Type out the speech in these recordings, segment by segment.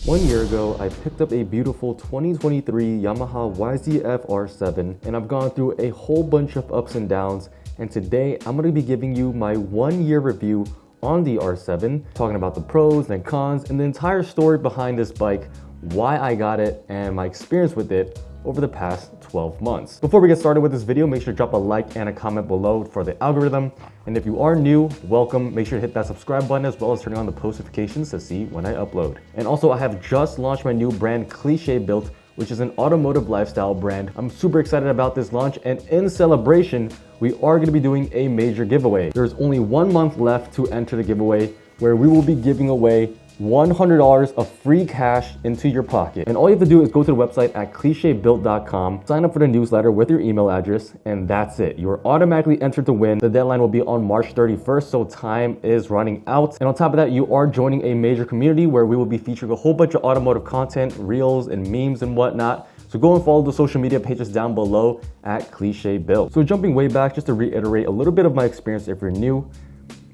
1 year ago, I picked up a beautiful 2023 Yamaha YZF R7, and I've gone through a whole bunch of ups and downs, and today I'm going to be giving you my 1 year review on the R7, talking about the pros and cons and the entire story behind this bike, why I got it, and my experience with it over the past 12 months. Before we get started with this video, make sure to drop a like and a comment below for the algorithm. And if you are new, welcome. Make sure to hit that subscribe button as well as turning on the post notifications to see when I upload. And also, I have just launched my new brand, Cliche Built, which is an automotive lifestyle brand. I'm super excited about this launch, and in celebration, we are gonna be doing a major giveaway. There's only 1 month left to enter the giveaway, where we will be giving away $100 of free cash into your pocket. And all you have to do is go to the website at clichebuilt.com, sign up for the newsletter with your email address, and that's it. You're automatically entered to win. The deadline will be on March 31st, so time is running out. And on top of that, you are joining a major community where we will be featuring a whole bunch of automotive content, reels and memes and whatnot. So go and follow the social media pages down below at Cliche Built. So jumping way back, just to reiterate a little bit of my experience if you're new,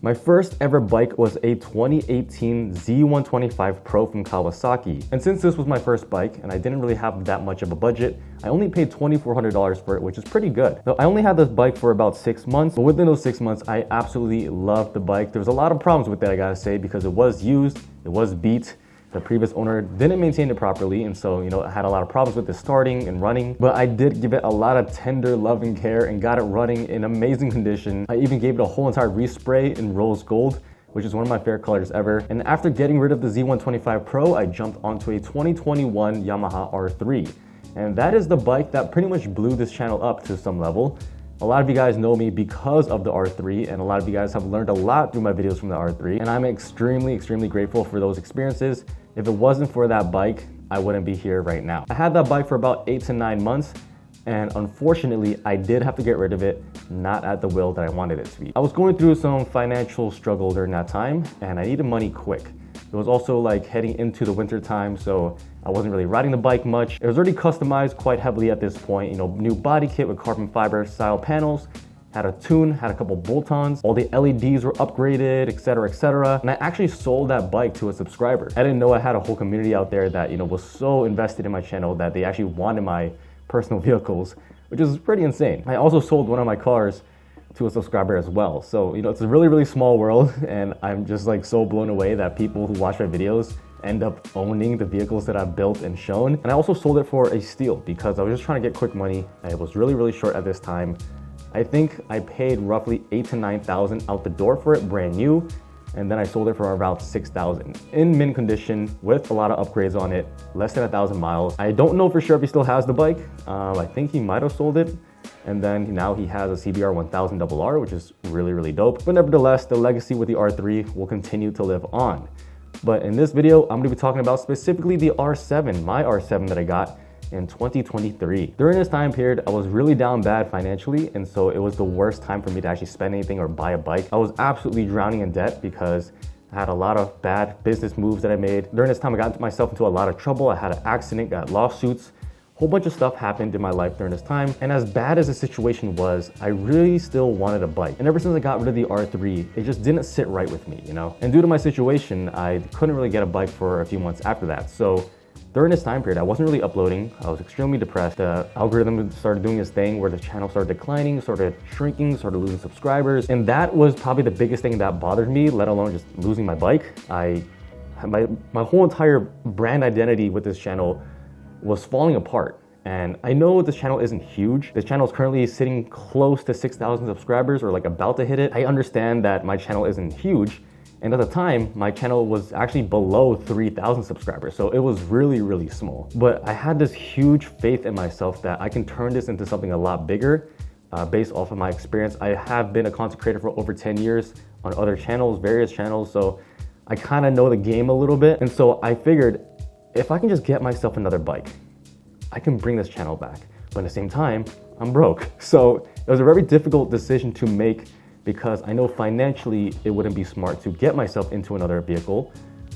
my first ever bike was a 2018 Z125 Pro from Kawasaki. And since this was my first bike and I didn't really have that much of a budget, I only paid $2,400 for it, which is pretty good. Now, I only had this bike for about 6 months, but within those 6 months, I absolutely loved the bike. There was a lot of problems with it, I gotta say, because it was used, it was beat. The previous owner didn't maintain it properly, and so, I had a lot of problems with the starting and running, but I did give it a lot of tender love and care and got it running in amazing condition. I even gave it a whole entire respray in rose gold, which is one of my favorite colors ever. And after getting rid of the Z125 Pro, I jumped onto a 2021 Yamaha R3. And that is the bike that pretty much blew this channel up to some level. A lot of you guys know me because of the R3, and a lot of you guys have learned a lot through my videos from the R3, and I'm extremely grateful for those experiences. If it wasn't for that bike, I wouldn't be here right now. I had that bike for about 8 to 9 months, and unfortunately, I did have to get rid of it, not at the will that I wanted it to be. I was going through some financial struggle during that time, and I needed money quick. It was also like heading into the winter time, so I wasn't really riding the bike much. It was already customized quite heavily at this point, new body kit with carbon fiber style panels, had a tune, had a couple bolt-ons, all the LEDs were upgraded, etc. And I actually sold that bike to a subscriber. I didn't know I had a whole community out there that, was so invested in my channel that they actually wanted my personal vehicles, which is pretty insane. I also sold one of my cars to a subscriber as well. So, it's a really small world, and I'm just like so blown away that people who watch my videos end up owning the vehicles that I've built and shown. And I also sold it for a steal because I was just trying to get quick money. I was really short at this time. I think I paid roughly $8,000 to $9,000 out the door for it, brand new, and then I sold it for around $6,000 in mint condition with a lot of upgrades on it, less than 1,000 miles. I don't know for sure if he still has the bike. I think he might have sold it, and then now he has a CBR 1000 RR, which is really dope. But nevertheless, the legacy with the R3 will continue to live on. But in this video, I'm gonna be talking about specifically the R7, my R7 that I got in 2023. During this time period, I was really down bad financially, and so it was the worst time for me to actually spend anything or buy a bike. I was absolutely drowning in debt because I had a lot of bad business moves that I made. During this time, I got myself into a lot of trouble. I had an accident, got lawsuits. A whole bunch of stuff happened in my life during this time. And as bad as the situation was, I really still wanted a bike. And ever since I got rid of the R3, it just didn't sit right with me, And due to my situation, I couldn't really get a bike for a few months after that. So during this time period, I wasn't really uploading. I was extremely depressed. The algorithm started doing this thing where the channel started declining, started shrinking, started losing subscribers. And that was probably the biggest thing that bothered me, let alone just losing my bike. My whole entire brand identity with this channel was falling apart. And I know this channel isn't huge. This channel is currently sitting close to 6,000 subscribers, or like about to hit it. I understand that my channel isn't huge. And at the time, my channel was actually below 3,000 subscribers. So it was really small. But I had this huge faith in myself that I can turn this into something a lot bigger based off of my experience. I have been a content creator for over 10 years on other channels, various channels. So I kind of know the game a little bit. And so I figured if I can just get myself another bike, I can bring this channel back. But at the same time, I'm broke. So it was a very difficult decision to make, because I know financially it wouldn't be smart to get myself into another vehicle,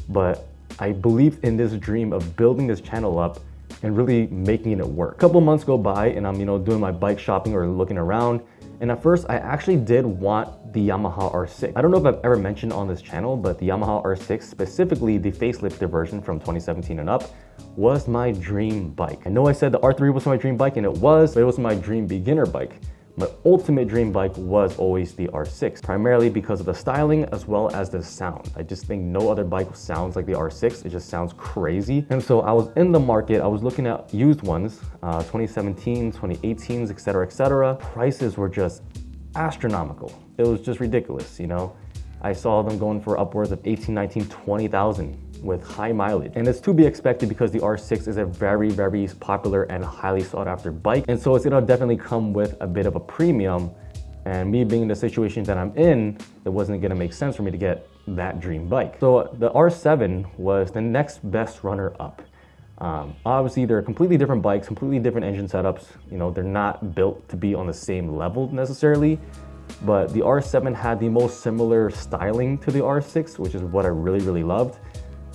but I believed in this dream of building this channel up and really making it work. A couple months go by and I'm, doing my bike shopping or looking around, And at first, I actually did want the Yamaha R6. I don't know if I've ever mentioned on this channel, but the Yamaha R6, specifically the facelifted version from 2017 and up, was my dream bike. I know I said the R3 was my dream bike, and it was, but it was my dream beginner bike. My ultimate dream bike was always the R6, primarily because of the styling as well as the sound. I just think no other bike sounds like the R6. It just sounds crazy. And so I was in the market, I was looking at used ones, 2017, 2018s, etc., etc. Prices were just astronomical. It was just ridiculous, you know? I saw them going for upwards of 18, 19, 20,000 with high mileage. And it's to be expected because the R6 is a very, very popular and highly sought after bike. And so it's gonna definitely come with a bit of a premium. And me being in the situation that I'm in, it wasn't gonna make sense for me to get that dream bike. So the R7 was the next best runner up. Obviously they're completely different bikes, completely different engine setups. You know, they're not built to be on the same level necessarily. But the R7 had the most similar styling to the R6, which is what I really, really loved.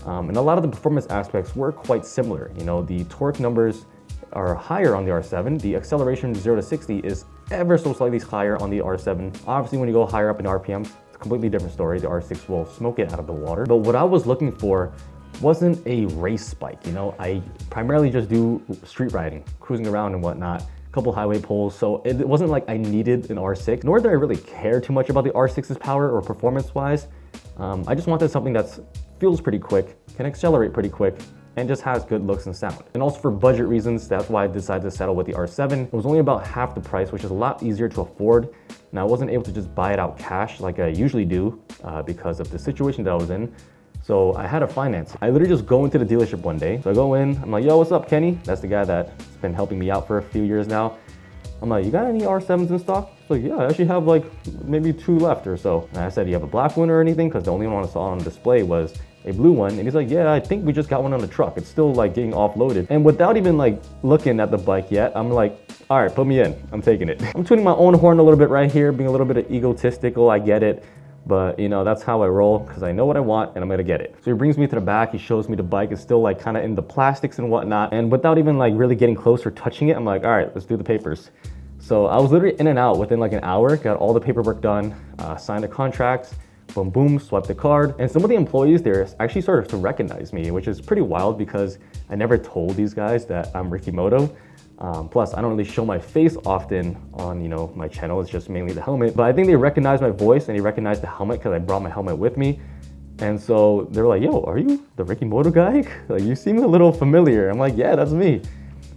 And a lot of the performance aspects were quite similar. You know, the torque numbers are higher on the R7. The acceleration 0 to 60 is ever so slightly higher on the R7. Obviously, when you go higher up in RPMs, it's a completely different story. The R6 will smoke it out of the water. But what I was looking for wasn't a race bike. You know, I primarily just do street riding, cruising around and whatnot. Couple highway poles, so it wasn't like I needed an R6, nor did I really care too much about the R6's power or performance-wise. I just wanted something that feels pretty quick, can accelerate pretty quick, and just has good looks and sound. And also for budget reasons, that's why I decided to settle with the R7. It was only about half the price, which is a lot easier to afford. Now, I wasn't able to just buy it out cash like I usually do because of the situation that I was in. So I had to finance it. I literally just go into the dealership one day. So I go in, I'm like, yo, what's up, Kenny? That's the guy that's been helping me out for a few years now. I'm like, you got any R7s in stock? He's like, yeah, I actually have like maybe 2 left or so. And I said, do you have a black one or anything? Because the only one I saw on display was a blue one. And he's like, yeah, I think we just got one on the truck. It's still like getting offloaded. And without even like looking at the bike yet, I'm like, all right, put me in, I'm taking it. I'm tuning my own horn a little bit right here, being a little bit egotistical, I get it. But you know, that's how I roll because I know what I want and I'm gonna get it. So he brings me to the back, he shows me the bike. It's still like kind of in the plastics and whatnot. And without even like really getting close or touching it, I'm like, all right, let's do the papers. So I was literally in and out within like an hour, got all the paperwork done, signed the contracts, boom, boom, swiped the card. And some of the employees there actually started to recognize me, which is pretty wild because I never told these guys that I'm RickyMoto. Plus, I don't really show my face often on, you know, my channel. It's just mainly the helmet. But I think they recognized my voice and they recognized the helmet because I brought my helmet with me. And so they were like, yo, are you the RickyMoto guy? Like, you seem a little familiar. I'm like, yeah, that's me.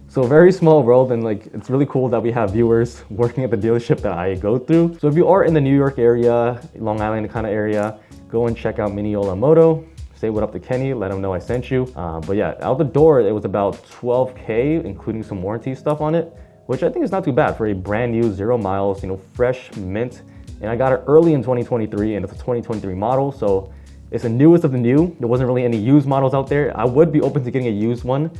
So very small world, and like, it's really cool that we have viewers working at the dealership that I go through. So if you are in the New York area, Long Island kind of area, go and check out Mineola Moto. Say what up to Kenny, let him know I sent you. But yeah, out the door, it was about 12K, including some warranty stuff on it, which I think is not too bad for a brand new 0 miles, you know, fresh mint. And I got it early in 2023 and it's a 2023 model. So it's the newest of the new. There wasn't really any used models out there. I would be open to getting a used one,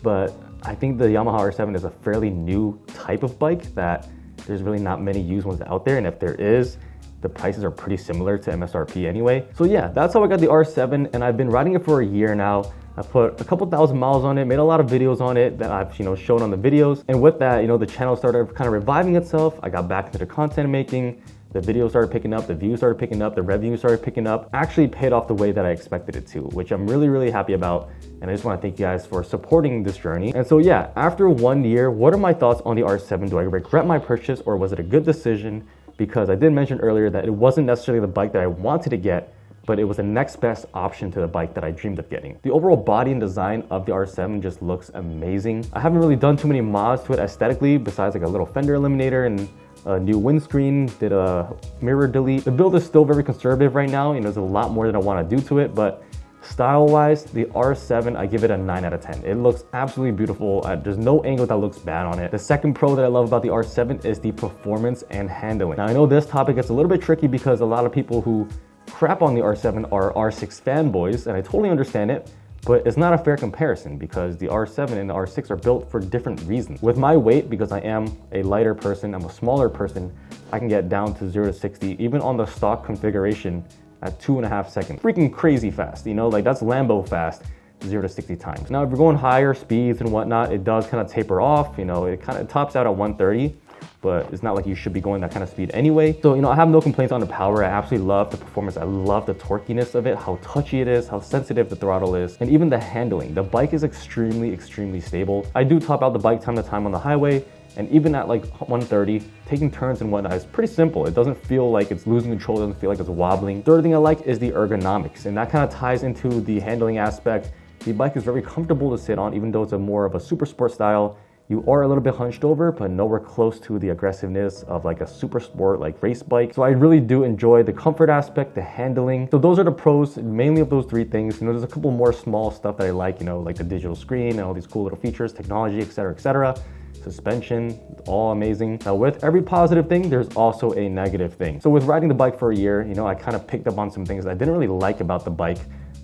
but I think the Yamaha R7 is a fairly new type of bike that there's really not many used ones out there. And if there is, the prices are pretty similar to MSRP anyway. So yeah, that's how I got the R7 and I've been riding it for a year now. I put a couple thousand miles on it, made a lot of videos on it that I've, you know, shown on the videos. And with that, you know, the channel started kind of reviving itself. I got back into the content making. The videos started picking up, the views started picking up, the revenue started picking up. Actually paid off the way that I expected it to, which I'm really, really happy about. And I just want to thank you guys for supporting this journey. And so yeah, after 1 year, what are my thoughts on the R7? Do I regret my purchase or was it a good decision? Because I did mention earlier that it wasn't necessarily the bike that I wanted to get, but it was the next best option to the bike that I dreamed of getting. The overall body and design of the R7 just looks amazing. I haven't really done too many mods to it aesthetically, besides like a little fender eliminator and a new windscreen, did a mirror delete. The build is still very conservative right now. You know, there's a lot more that I want to do to it, but style-wise, the R7, I give it a 9 out of 10. It looks absolutely beautiful. There's no angle that looks bad on it. The second pro that I love about the R7 is the performance and handling. Now, I know this topic gets a little bit tricky because a lot of people who crap on the R7 are R6 fanboys, and I totally understand it, but it's not a fair comparison because the R7 and the R6 are built for different reasons. With my weight, because I am a lighter person, I'm a smaller person, I can get down to 0 to 60, even on the stock configuration, at 2.5 seconds. Freaking crazy fast, you know, like that's Lambo fast, 0 to 60 times. Now, if you're going higher speeds and whatnot, it does kind of taper off, you know, it kind of tops out at 130. but it's not like you should be going that kind of speed anyway. So, I have no complaints on the power. I absolutely love the performance. I love the torquiness of it, how touchy it is, how sensitive the throttle is, and even the handling. The bike is extremely stable. I do top out the bike time to time on the highway, and even at like 130, taking turns and whatnot is pretty simple. It doesn't feel like it's losing control, it doesn't feel like it's wobbling. Third thing I like is the ergonomics, and that kind of ties into the handling aspect. The bike is very comfortable to sit on, even though it's more of a super sport style. You are a little bit hunched over, but nowhere close to the aggressiveness of like a super sport like race bike. So I really do enjoy the comfort aspect, the handling. So those are the pros mainly of those three things. There's a couple more small stuff that I like, like the digital screen and all these cool little features, technology, etc. Suspension, all amazing. Now with every positive thing, there's also a negative thing. So with riding the bike for a year, I kind of picked up on some things I didn't really like about the bike.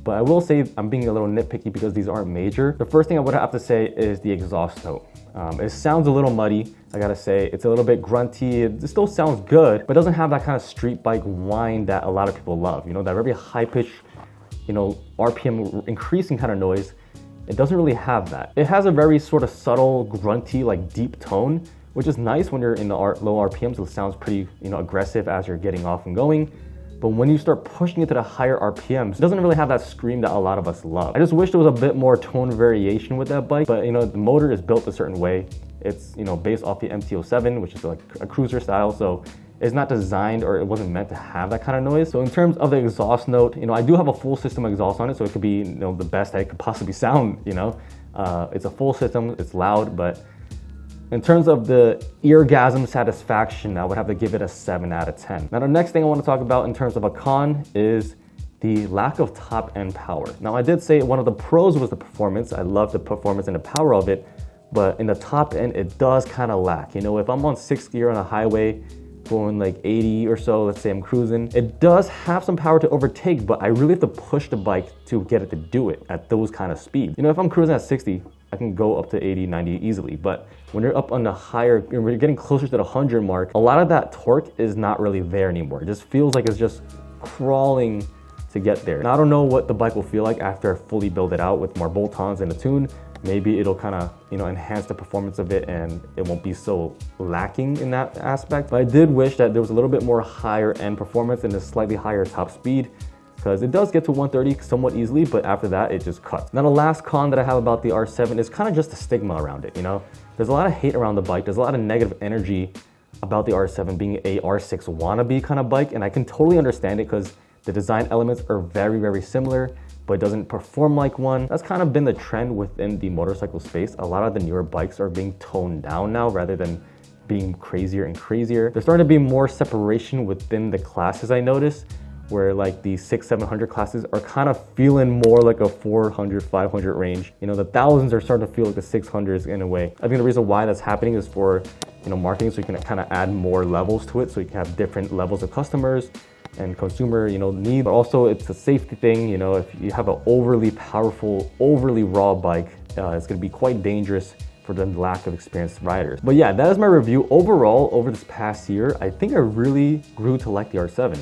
But I will say I'm being a little nitpicky because these aren't major. The first thing I would have to say is the exhaust note. It sounds a little muddy, I gotta say. It's a little bit grunty. It still sounds good, but doesn't have that kind of street bike whine that a lot of people love. That very high pitch, RPM increasing kind of noise. It doesn't really have that. It has a very sort of subtle, grunty, like deep tone, which is nice when you're in the low RPMs. It sounds pretty, aggressive as you're getting off and going. But when you start pushing it to the higher RPMs, it doesn't really have that scream that a lot of us love. I just wish there was a bit more tone variation with that bike, but the motor is built a certain way. It's, based off the MT-07, which is like a cruiser style, so it's not designed or it wasn't meant to have that kind of noise. So in terms of the exhaust note, I do have a full system exhaust on it, so it could be, the best that it could possibly sound, It's a full system, it's loud, but in terms of the eargasm satisfaction, I would have to give it a 7 out of 10. Now, the next thing I want to talk about in terms of a con is the lack of top end power. Now, I did say one of the pros was the performance. I love the performance and the power of it, but in the top end, it does kind of lack. If I'm on 6th gear on a highway, going like 80 or so, let's say I'm cruising, it does have some power to overtake, but I really have to push the bike to get it to do it at those kind of speeds. If I'm cruising at 60, I can go up to 80, 90 easily, but when you're up on the higher, when you're getting closer to the 100 mark, a lot of that torque is not really there anymore. It just feels like it's just crawling to get there. Now, I don't know what the bike will feel like after I fully build it out with more bolt-ons and a tune. Maybe it'll kind of, enhance the performance of it and it won't be so lacking in that aspect. But I did wish that there was a little bit more higher end performance and a slightly higher top speed, because it does get to 130 somewhat easily, but after that, it just cuts. Now, the last con that I have about the R7 is kind of just the stigma around it, There's a lot of hate around the bike. There's a lot of negative energy about the R7 being a R6 wannabe kind of bike, and I can totally understand it because the design elements are very similar, but it doesn't perform like one. That's kind of been the trend within the motorcycle space. A lot of the newer bikes are being toned down now rather than being crazier and crazier. There's starting to be more separation within the classes, I noticed, where like the 600-700 classes are kind of feeling more like a 400-500 range. The thousands are starting to feel like the 600s in a way. I think the reason why that's happening is for marketing, so you can kind of add more levels to it, so you can have different levels of customers and consumer need. But also it's a safety thing. If you have an overly powerful, overly raw bike, it's going to be quite dangerous for the lack of experienced riders. But yeah, that is my review. Overall, over this past year, I think I really grew to like the R7.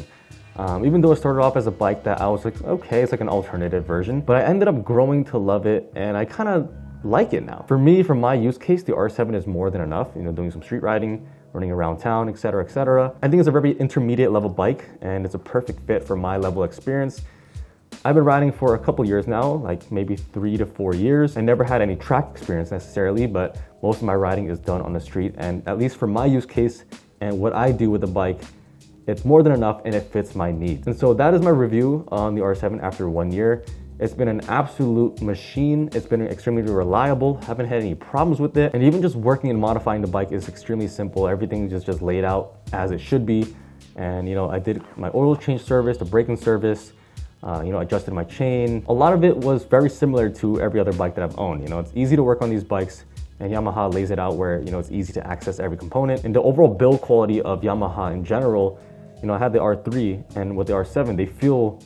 Even though it started off as a bike that I was like, okay, it's like an alternative version, but I ended up growing to love it, and I kind of like it now. For me, for my use case, the R7 is more than enough, doing some street riding, running around town, etc. I think it's a very intermediate level bike, and it's a perfect fit for my level of experience. I've been riding for a couple years now, like maybe 3 to 4 years. I never had any track experience necessarily, but most of my riding is done on the street, and at least for my use case and what I do with the bike, it's more than enough and it fits my needs. And so that is my review on the R7 after 1 year. It's been an absolute machine. It's been extremely reliable. Haven't had any problems with it. And even just working and modifying the bike is extremely simple. Everything is just laid out as it should be. And I did my oil change service, the braking service, adjusted my chain. A lot of it was very similar to every other bike that I've owned. It's easy to work on these bikes, and Yamaha lays it out where, it's easy to access every component. And the overall build quality of Yamaha in general, I had the R3, and with the R7, they feel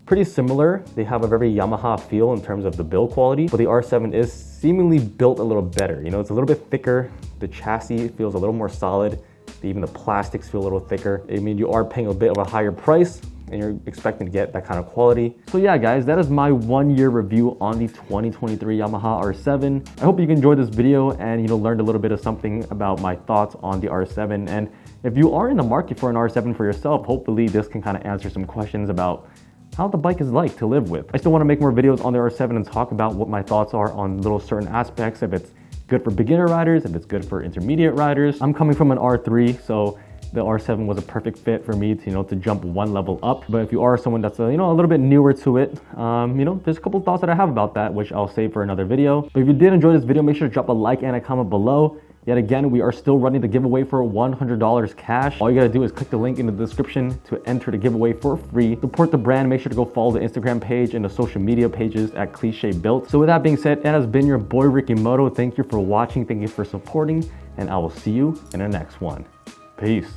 pretty similar. They have a very Yamaha feel in terms of the build quality, but the R7 is seemingly built a little better. It's a little bit thicker. The chassis feels a little more solid. Even the plastics feel a little thicker. I mean, you are paying a bit of a higher price, and you're expecting to get that kind of quality. So yeah, guys, that is my 1 year review on the 2023 Yamaha R7. I hope you enjoyed this video and learned a little bit of something about my thoughts on the R7. And if you are in the market for an R7 for yourself, hopefully this can kind of answer some questions about how the bike is like to live with. I still want to make more videos on the R7 and talk about what my thoughts are on little certain aspects, if it's good for beginner riders, if it's good for intermediate riders. I'm coming from an R3, so the R7 was a perfect fit for me to, to jump one level up. But if you are someone that's a little bit newer to it, there's a couple thoughts that I have about that, which I'll save for another video. But if you did enjoy this video, make sure to drop a like and a comment below. Yet again, we are still running the giveaway for $100 cash. All you gotta do is click the link in the description to enter the giveaway for free. Support the brand. Make sure to go follow the Instagram page and the social media pages at Cliche Built. So with that being said, it has been your boy RickyMoto. Thank you for watching. Thank you for supporting, and I will see you in the next one. Peace.